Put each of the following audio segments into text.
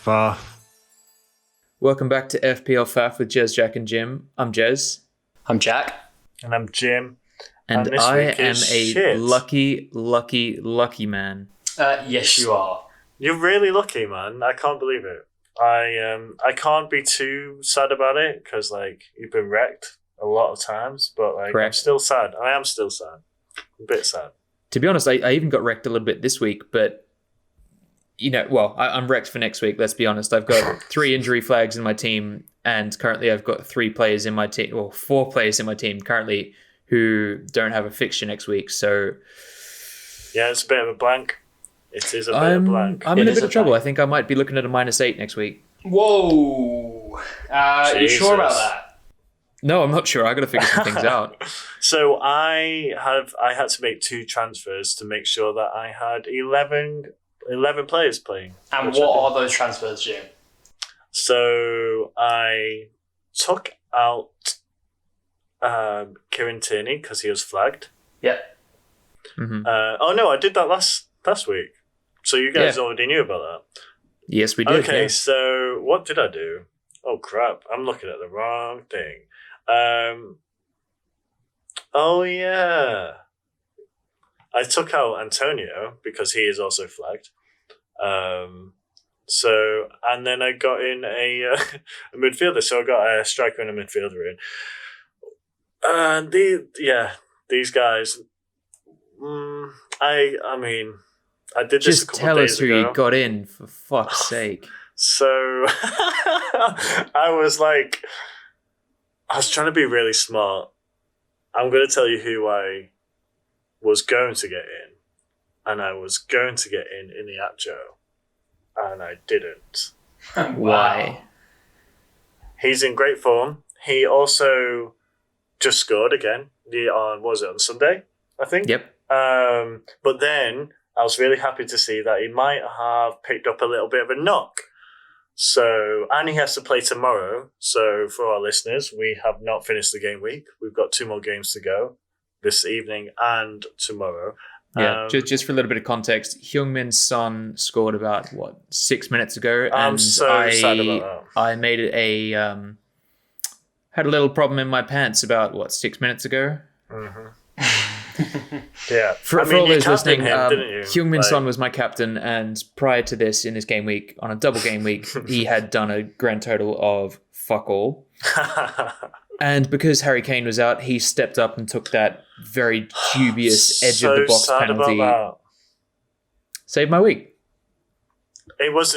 Faff. Welcome back to FPL Faff with Jez, Jack, and Jim. I'm Jez. I'm Jack. And I'm Jim. And this I week am is a shit. lucky man. Yes, you are. You're really lucky, man. I can't believe it. I can't be too sad about it because you've been wrecked a lot of times, but Correct. I'm still sad. I am still sad. A bit sad. To be honest, I even got wrecked a little bit this week, but I'm wrecked for next week. Let's be honest. I've got 3 injury flags in my team, and currently I've got 4 players in my team currently who don't have a fixture next week. So yeah, it's a bit of a blank. It is a bit of a blank. I'm in a bit of trouble. I think I might be looking at a -8 next week. Whoa. Are you sure about that? No, I'm not sure. I got to figure some things out. So I had to make 2 transfers to make sure that I had 11 players playing. And what are those transfers, Jim? So I took out Kieran Tierney because he was flagged. Yeah. Mm-hmm. I did that last week. So you guys already knew about that. Yes, we did. Okay, yeah. so what did I do? Oh crap! I'm looking at the wrong thing. Oh yeah. I took out Antonio because he is also flagged. And then I got in a midfielder. So I got a striker and a midfielder in. And these guys. I mean, I did this Just a couple tell of us days who ago. you got in, for fuck's sake. So I was trying to be really smart. I'm going to tell you who I was going to get in. And I was going to get in Iniacho. And I didn't. Why? He's in great form. He also just scored again. On Sunday, I think? Yep. But then I was really happy to see that he might have picked up a little bit of a knock. So, and he has to play tomorrow. So for our listeners, we have not finished the game week. We've got 2 more games to go this evening and tomorrow. Yeah, just for a little bit of context, Heung-min Son scored about 6 minutes ago, and I'm so sad about that. I made it had a little problem in my pants about 6 minutes ago. Mm-hmm. Yeah, For all those listening, didn't you? Heung-min Son was my captain, and prior to this, in his game week, on a double game week, he had done a grand total of fuck all. And because Harry Kane was out, he stepped up and took that very dubious edge of the box penalty. Saved my week. It was,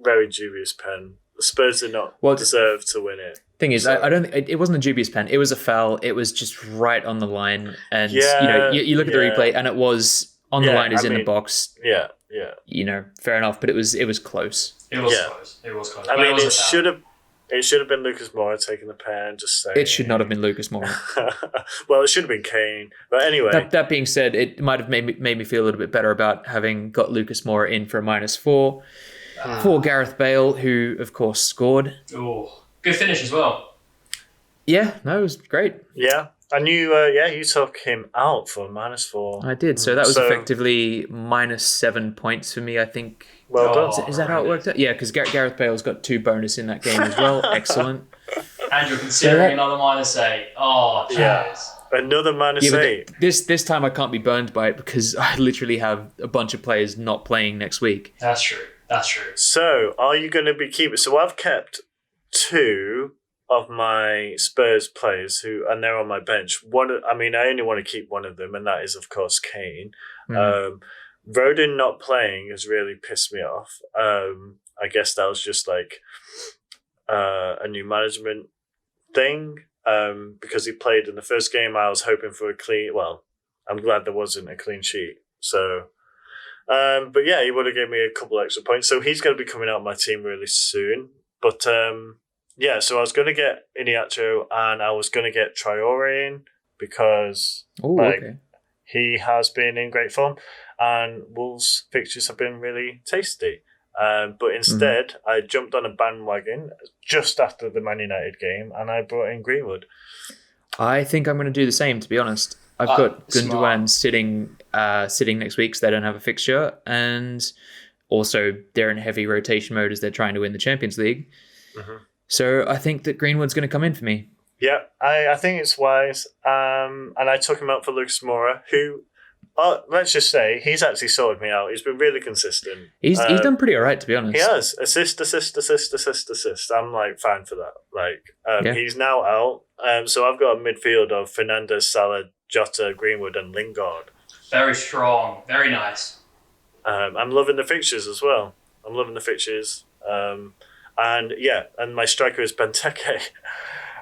very dubious pen. Spurs did not deserve to win it. Thing is, I don't. It wasn't a dubious pen. It was a foul. It was just right on the line, and you look at the replay, and it was on the line, is in the box. Yeah. Fair enough, but it was close. It was close. It was close. It should have been Lucas Moura taking the pen. Just saying. It should not have been Lucas Moura. Well, it should have been Kane. But anyway, that being said, it might have made me feel a little bit better about having got Lucas Moura in for a -4 for Gareth Bale, who of course scored. Oh, good finish as well. Yeah, no, it was great. Yeah. And you took him out for -4. I did. So that was effectively -7 points for me, I think. Well done. Is that how it worked out? Yeah, because Gareth Bale's got 2 bonus in that game as well. Excellent. And you're considering another -8. Oh, cheers. Yeah. Another -8. This time I can't be burned by it because I literally have a bunch of players not playing next week. That's true. So, are you going to be keeping... So, I've kept 2 of my Spurs players and they're on my bench. I only want to keep one of them, and that is, of course, Kane. Mm. Rodin not playing has really pissed me off. I guess that was just a new management thing. Because he played in the first game, I was hoping for a clean... Well, I'm glad there wasn't a clean sheet. So, but yeah, he would have given me a couple extra points. So he's going to be coming out of my team really soon. But yeah, so I was going to get Iniacho and I was going to get Traore in because he has been in great form and Wolves' fixtures have been really tasty. But instead, I jumped on a bandwagon just after the Man United game and I brought in Greenwood. I think I'm going to do the same, to be honest. I've got Gundogan sitting next week, so they don't have a fixture, and also they're in heavy rotation mode as they're trying to win the Champions League. Mm-hmm. So I think that Greenwood's going to come in for me. Yeah, I think it's wise. And I took him out for Lucas Moura, who, let's just say, he's actually sorted me out. He's been really consistent. He's done pretty all right, to be honest. He has. Assist. I'm like fine for that. Like he's now out. So I've got a midfield of Fernandes, Salah, Jota, Greenwood, and Lingard. Very strong. Very nice. I'm loving the fixtures as well. And my striker is Benteke.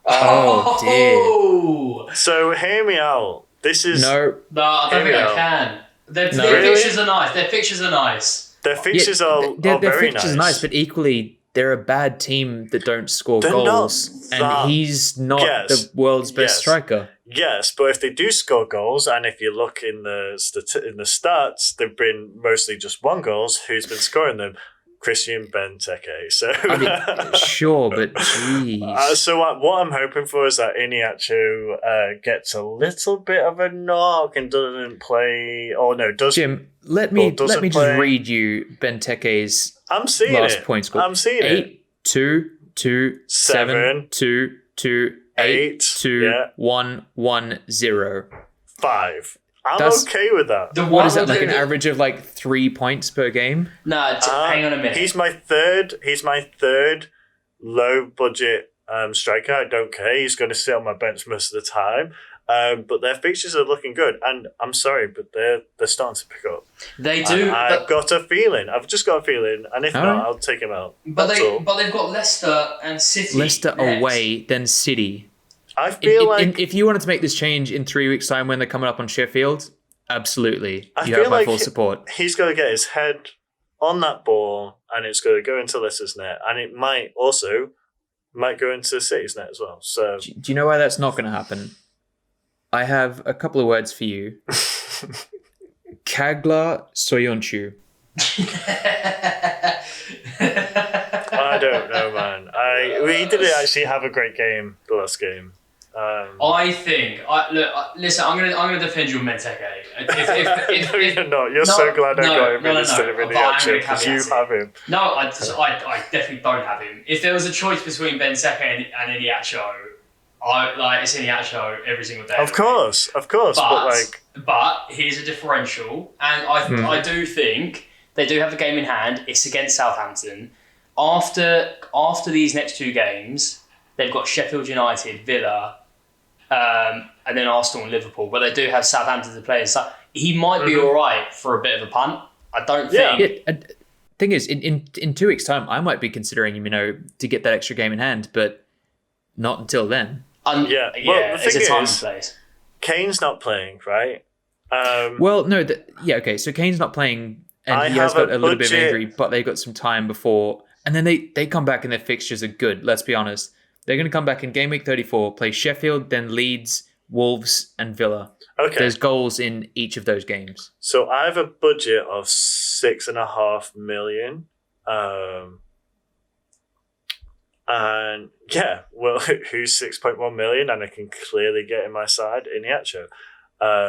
Oh dear. So hear me out. This is no. I don't think I can. Their fixtures are nice. Their fixtures are nice. Their fixtures are very nice. But equally, they're a bad team that don't score goals, and he's not the world's best striker. Yes, but if they do score goals, and if you look in the stats, they've been mostly just one goals. Who's been scoring them? Christian Benteke. So sure, but jeez. So what I'm hoping for is that Iheanacho gets a little bit of a knock and doesn't play. Oh no, does Jim? Let me just read you Benteke's last point score. I'm seeing 8, 2, 2, 7, 2, 2, 8, 2, 1, 1, 0. 5. I'm okay with that. What is that, like an average of like 3 points per game? No, hang on a minute. He's my third low budget striker. I don't care. He's going to sit on my bench most of the time. But their fixtures are looking good, and I'm sorry, but they're starting to pick up. They do. I've got a feeling. I've just got a feeling, and if not, I'll take him out. But they've got Leicester and City. Leicester next. Away, then City. I feel if you wanted to make this change in 3 weeks' time when they're coming up on Sheffield, absolutely. You have my full support. He's got to get his head on that ball, and it's going to go into Leicester's net, and it might go into City's net as well. So, do you know why that's not going to happen? I have a couple of words for you. Kagla Soyuncu. I don't know, man. We didn't actually have a great game the last game. I think. Listen. I'm gonna defend you, Benteke. No, you're not. You're so glad I got him instead of Iheanacho because you have him. No, I definitely don't have him. If there was a choice between Benteke and Iheanacho, it's Iheanacho every single day. Of course. But here's a differential, and I do think they do have a game in hand. It's against Southampton. After these next 2 games, they've got Sheffield United, Villa, and then Arsenal and Liverpool. But they do have Southampton to play. So he might be all right for a bit of a punt. I don't think. Yeah. Thing is, in 2 weeks' time, I might be considering him, to get that extra game in hand, but not until then. Well, the thing is, Kane's not playing, right? Okay. So Kane's not playing, and he has got a little bit of injury, but they got some time before, and then they come back and their fixtures are good. Let's be honest. They're going to come back in game week 34, play Sheffield, then Leeds, Wolves, and Villa. Okay. There's goals in each of those games. So I have a budget of 6.5 million. And who's 6.1 million? And I can clearly get in my side in Iheanacho.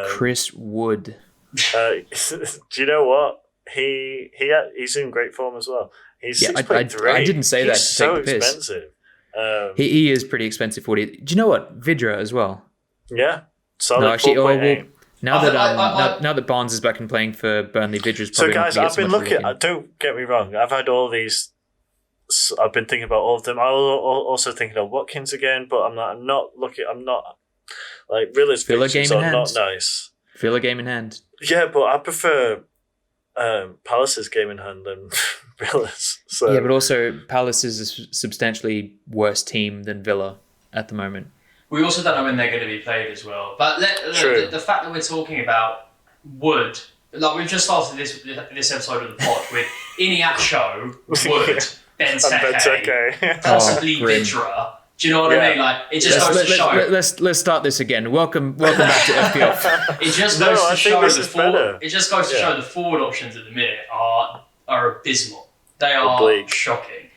Chris Wood. Do you know what? He's in great form as well. He's 6.3. I didn't say that. He's so expensive. He is pretty expensive for it. Do you know what? Vidra as well. Yeah. Solid 4.8. Now that Barnes is back and playing for Burnley, Vidra's probably so guys, I've been looking. Don't get me wrong. I've had all these. I've been thinking about all of them. I was also thinking of Watkins again, but I'm not looking. I'm not like Villa's fixtures are not nice. Feel a game in hand. Yeah, but I prefer Palace's game in hand than Villa's. So. Yeah, but also Palace is a substantially worse team than Villa at the moment. We also don't know when they're going to be played as well. But the fact that we're talking about Wood, like we've just started this episode of the pod with Iheanacho, Wood, Benteke, possibly Vidra. Do you know what I mean? Like it just goes to show. Let's start this again. Welcome back to FPL. It just goes to show the forward options at the minute are abysmal. They are shocking.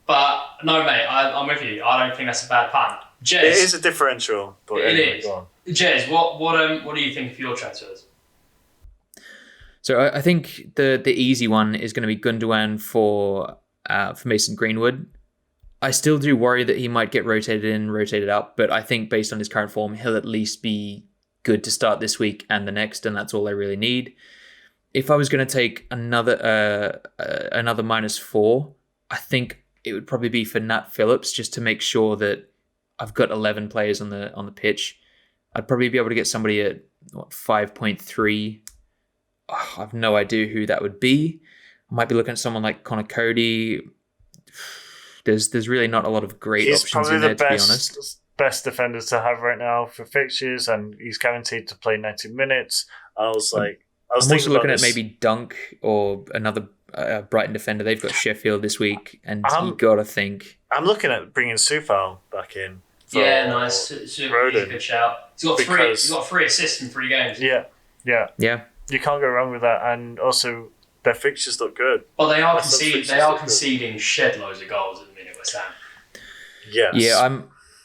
But no, mate, I'm with you. I don't think that's a bad punt. Jez, it is a differential, but it is. Jez, what do you think for your transfers? So I think the easy one is going to be Gundogan for Mason Greenwood. I still do worry that he might get rotated in, rotated out, but I think based on his current form, he'll at least be good to start this week and the next, and that's all I really need. If I was going to take another -4, I think it would probably be for Nat Phillips, just to make sure that I've got 11 players on the pitch. I'd probably be able to get somebody at 5.3. Oh, I have no idea who that would be. I might be looking at someone like Connor Cody. There's really not a lot of great options in there, to be honest. Best defender to have right now for fixtures, and he's guaranteed to play 90 minutes. I was also looking at maybe Dunk or another Brighton defender. They've got Sheffield this week, and you got to think. I'm looking at bringing Sufal back in. Yeah, nice. Sufal is a good shout. He's got 3 assists in 3 games. Yeah. You can't go wrong with that, and also their fixtures look good. Well, they are conceding shed loads of goals at the minute, West Ham. Yes. Yeah,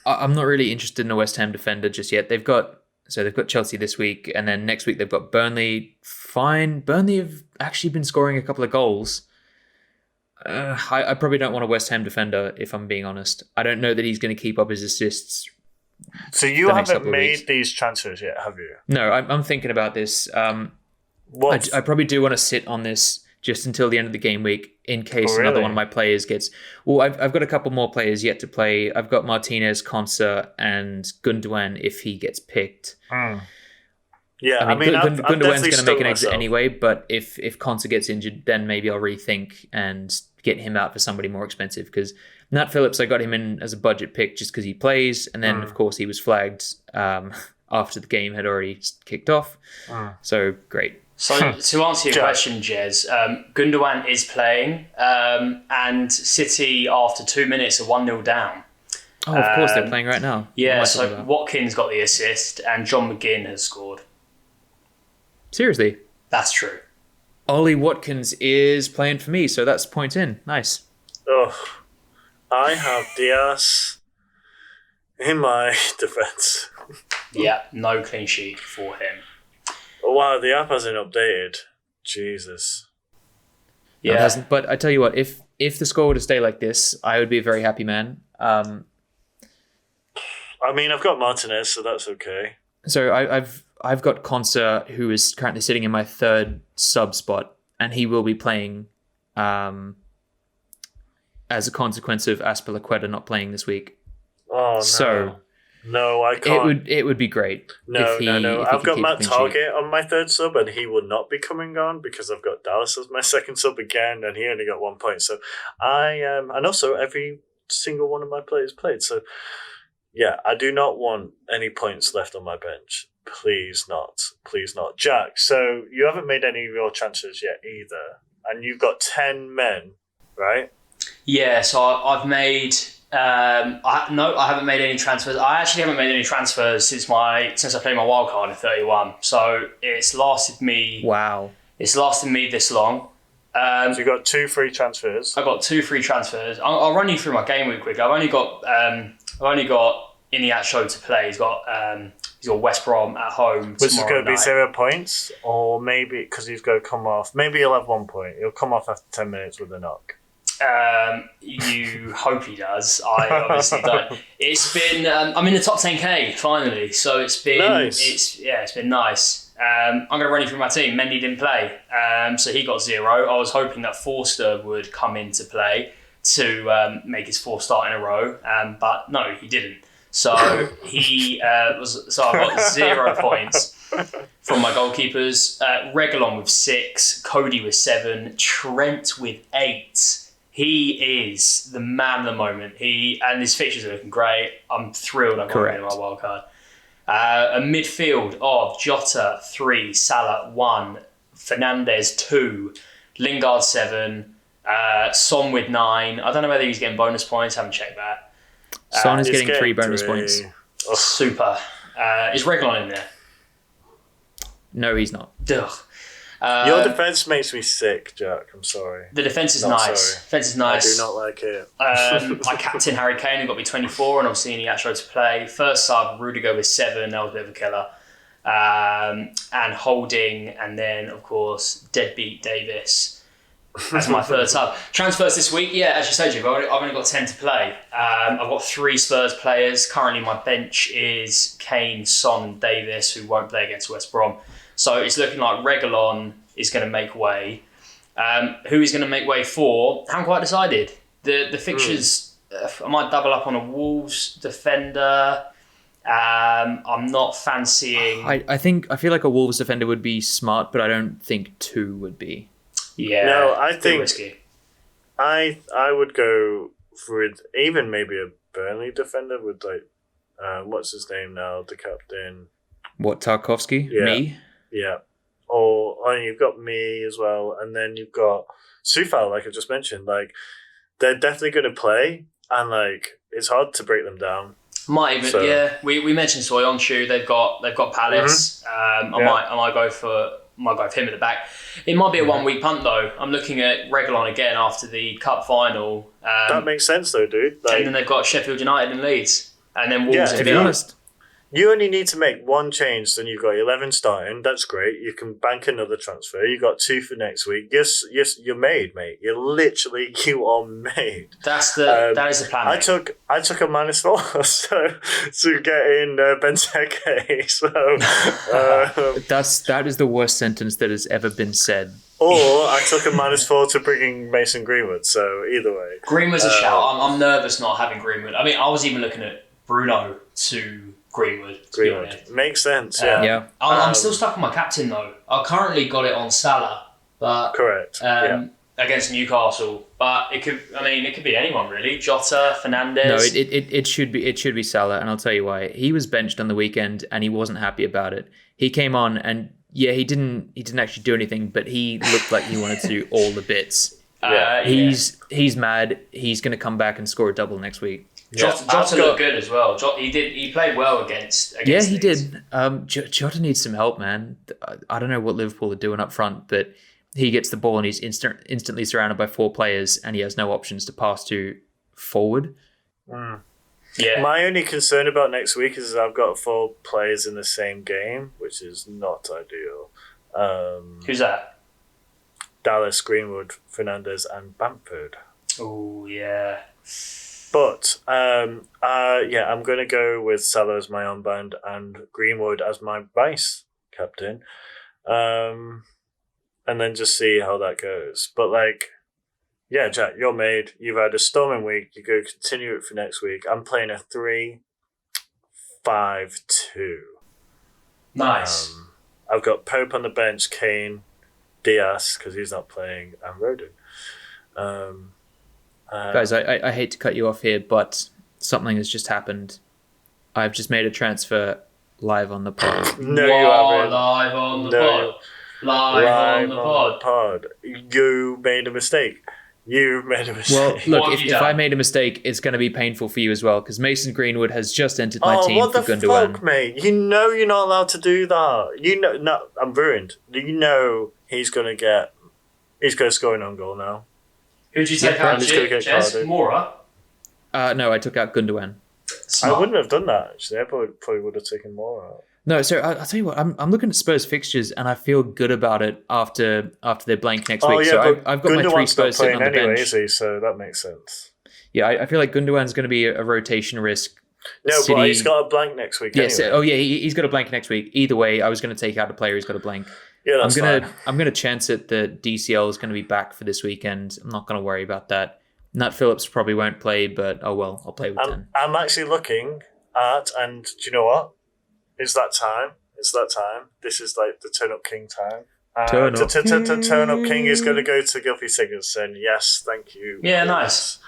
I'm not really interested in a West Ham defender just yet. They've got Chelsea this week, and then next week they've got Burnley. Fine. Burnley have actually been scoring a couple of goals. I probably don't want a West Ham defender, if I'm being honest. I don't know that he's going to keep up his assists. So you haven't made these transfers yet, have you? No, I'm thinking about this. I probably do want to sit on this just until the end of the game week in case another one of my players gets... Well, I've got a couple more players yet to play. I've got Martinez, Konsa, and Gundogan if he gets picked. Yeah, I mean Gundogan's going to make an exit anyway, but if Konsa gets injured, then maybe I'll rethink and get him out for somebody more expensive, because Nat Phillips, I got him in as a budget pick just because he plays, and then of course he was flagged after the game had already kicked off. So great. So to answer your question, Jez, Gundogan is playing, and City after 2 minutes are 1-0 down. Oh, of course they're playing right now. Yeah, so Watkins got the assist and John McGinn has scored. Seriously? That's true. Ollie Watkins is playing for me, so that's point in. Nice. Oh, I have Diaz in my defence. Yeah, no clean sheet for him. Oh, wow, the app hasn't updated. Jesus. Yeah, it hasn't. But I tell you what, if the score were to stay like this, I would be a very happy man. I mean, I've got Martinez, so that's okay. So I've got Konsa, who is currently sitting in my 3rd sub spot, and he will be playing as a consequence of Azpilicueta not playing this week. Oh, no. So no, I can't. It would be great. No. I've got Matt Target on my 3rd sub, and he will not be coming on because I've got Dallas as my 2nd sub again, and he only got 1 point. So and also every single one of my players played. So yeah, I do not want any points left on my bench. Please not. Jack, so you haven't made any of your transfers yet either, and you've got 10 men, right? Yeah, so I've made... I haven't made any transfers. I actually haven't made any transfers since I played my wildcard in 31. So it's lasted me... Wow. It's lasted me this long. So you got 2 free transfers. I got 2 free transfers. I'll run you through my game week quick. I've only got Iniacho to play. He's got West Brom at home. Which is going to be 0 points, or maybe because he's going to come off. Maybe he'll have 1 point. He'll come off after 10 minutes with a knock. You hope he does. I obviously don't. It's been I'm in the top 10k finally, so it's been nice. It's been nice. I'm going to run you through my team. Mendy didn't play, so he got 0. I was hoping that Forster would come into play to make his 4th start in a row, but no, he didn't. So he was. So I got 0 points from my goalkeepers. Reguilon with 6, Cody with 7, Trent with 8. He is the man of the moment. And his fixtures are looking great. I'm thrilled I've got him in my wildcard. A midfield of Jota 3, Salah 1, Fernandes 2, Lingard 7, Son with 9. I don't know whether he's getting bonus points. I haven't checked that. Son is getting 3 bonus points. Oh. Super. Is Reguilon in there? No, he's not. Ugh. Your defence makes me sick, Jack. I'm sorry. The defence is nice. Defence is nice. I do not like it. My captain, Harry Kane, who got me 24, and obviously he actually to play. First sub, Rudiger with 7. That was a bit of a killer. and Holding, and then, of course, Deadbeat Davis as my third sub. Transfers this week, yeah, as you said, I've only got 10 to play. I've got 3 Spurs players. Currently, my bench is Kane, Son, and Davis, who won't play against West Brom. So it's looking like Reguilon is going to make way. Who he's going to make way for, haven't quite decided. The fixtures, I might double up on a Wolves defender. I'm not fancying... I feel like a Wolves defender would be smart, but I don't think 2 would be. Yeah, no, I think risky. I would go with even maybe a Burnley defender with like what's his name now, the captain. What, Tarkovsky? Yeah. Me? Yeah. Or you've got me as well, and then you've got Sufal, like I just mentioned. Like they're definitely going to play, and like it's hard to break them down. Might even, yeah. We mentioned Soyuncu. They've got Palace. Mm-hmm. I might go for him at the back. It might be a 1 week punt though. I'm looking at Reguilon again after the cup final. That makes sense though, dude. Like, and then they've got Sheffield United and Leeds, and then Wolves. Yeah, To be honest, you only need to make one change, then you've got 11 starting. That's great. You can bank another transfer. You got 2 for next week. Yes, you're made, mate. You are made. That is the plan. I took a -4 to get in Benteke. So that is the worst sentence that has ever been said. or I took a -4 to bringing Mason Greenwood. So either way, Greenwood's a shout. I'm nervous not having Greenwood. I mean, I was even looking at Bruno to Greenwood. To be honest. Makes sense. Yeah, Yeah. I'm still stuck on my captain though. I currently got it on Salah, but correct. against Newcastle. But it could be anyone really. Jota, Fernandes. No, it should be Salah, and I'll tell you why. He was benched on the weekend, and he wasn't happy about it. He came on, and yeah, he didn't actually do anything, but he looked like he wanted to do all the bits. He's mad. He's going to come back and score a double next week. Jota looked good as well. He played well against Yeah, he Leeds. did. Jota needs some help, man. I don't know what Liverpool are doing up front, but he gets the ball and he's instantly surrounded by 4 players, and he has no options to pass to forward. Yeah. My only concern about next week is I've got 4 players in the same game, which is not ideal. Who's that? Dallas, Greenwood, Fernandes, and Bamford. Oh yeah. But I'm going to go with Salah as my armband and Greenwood as my vice captain, and then just see how that goes. But like, yeah, Jack, you're made. You've had a storming week. You go continue it for next week. I'm playing a 3-5-2. Nice. I've got Pope on the bench, Kane, Diaz because he's not playing, and Rodon. Guys, I hate to cut you off here, but something has just happened. I've just made a transfer live on the pod. No, you haven't. Live on the pod. Live on the pod. You made a mistake. You've made a mistake. Well, look, if I made a mistake, it's going to be painful for you as well, because Mason Greenwood has just entered my team what for the Gundogan. fuck, mate? You know you're not allowed to do that. You know, no, I'm ruined. You know he's going to score an own goal now. Who'd you take out? Jess? Mora? No, I took out Gundogan. I wouldn't have done that, actually. I probably would have taken more out. No, so I'll tell you what, I'm looking at Spurs fixtures, and I feel good about it after they're blank next week. Yeah, so but I've got my 3 Spurs sitting on the anyway, bench. Is he? So that makes sense. Yeah, I feel like Gundogan's going to be a rotation risk. No, City... but he's got a blank next week Yes. anyway. He's got a blank next week. Either way, I was going to take out a player who's got a blank. Yeah, that's fine. I'm gonna chance it that DCL is going to be back for this weekend. I'm not going to worry about that. Nat Phillips probably won't play, but oh well, I'll play with 10. I'm actually looking at, and do you know what? It's that time. This is like the Turn Up King time. Turn Up King is going to go to Gylfi Sigurdsson. Yes, thank you. Yeah, nice.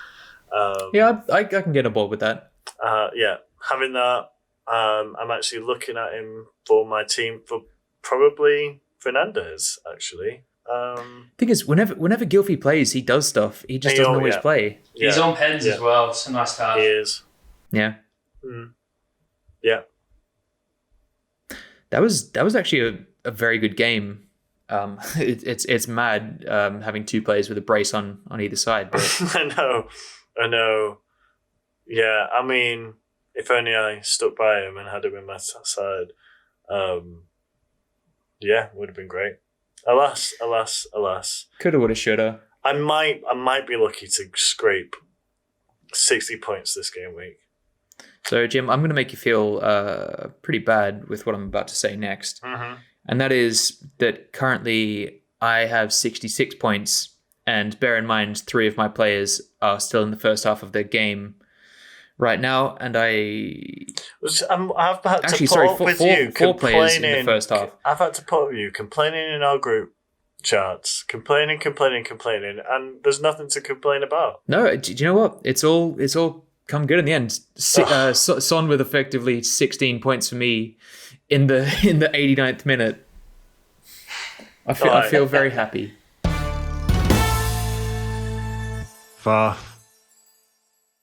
I can get on board with that. Having that, I'm actually looking at him for my team for probably Fernandes, actually. Thing is, whenever Gylfi plays, he does stuff. He just doesn't always play. He's on pens as well. It's a nice touch. He is. Yeah. Yeah. That was actually a very good game. It's mad having 2 players with a brace on either side. But I know. Yeah, I mean, if only I stuck by him and had him in my side. Yeah, would have been great. Alas, alas, alas. Coulda, woulda, shoulda. I might be lucky to scrape 60 points this game week. So, Jim, I'm going to make you feel pretty bad with what I'm about to say next. Mm-hmm. And that is that currently I have 66 points. And bear in mind, 3 of my players are still in the first half of their game right now. And I've had actually, to put up with you 4 players in the complaining. first half. I've had to put up with you complaining in our group chats, complaining, and there's nothing to complain about. No, do you know what? It's all come good in the end. Son with effectively 16 points for me in the 89th minute. I feel very happy. Faff.